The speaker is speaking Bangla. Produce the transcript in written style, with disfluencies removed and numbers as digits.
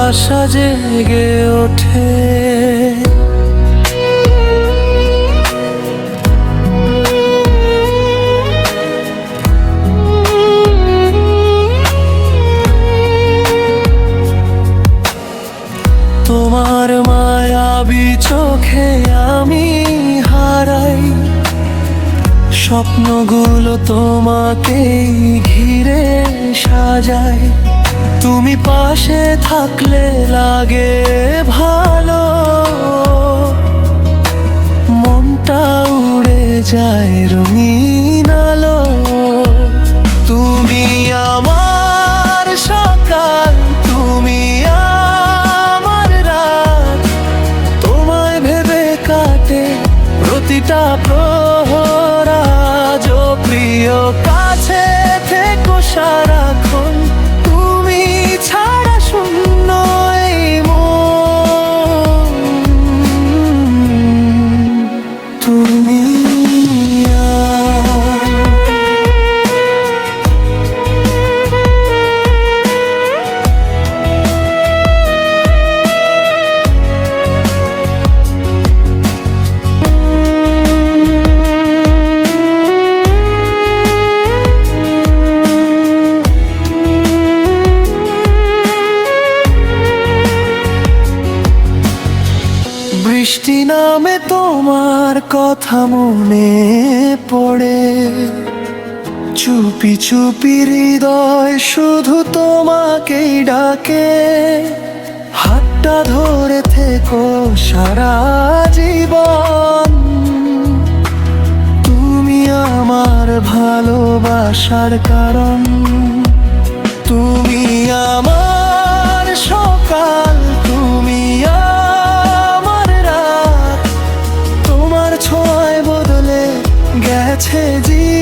আশা জেগে ওঠে। তোমার মায়াবী চোখে আমি হারাই, স্বপ্নগুলো তোমাকেই ঘিরে সাজায়। তুমি পাশে থাকলে লাগে ভালো, মনটা উড়ে যায় রঙিন আলো। তুমি আমার সকাল, তুমি আমার রাত, তোমায় ভেবে কাটে প্রতিটা প্রহর। আজ প্রিয় কাছে থেকো সারাক্ষণ, তুমি ছাড়া শূন্য এই মন। তুমি বৃষ্টি নামে তোমার কথা মনে পড়ে, চুপি চুপি হৃদয় শুধু তোমাকেই ডাকে। হাতটা ধরে থেকো সারা জীবন, তুমি আমার ভালোবাসার কারণ। তুমি আমার সকাল, তুমি আমার রাত, তোমার ছোঁয়ায় বদলে গেছে জীবন।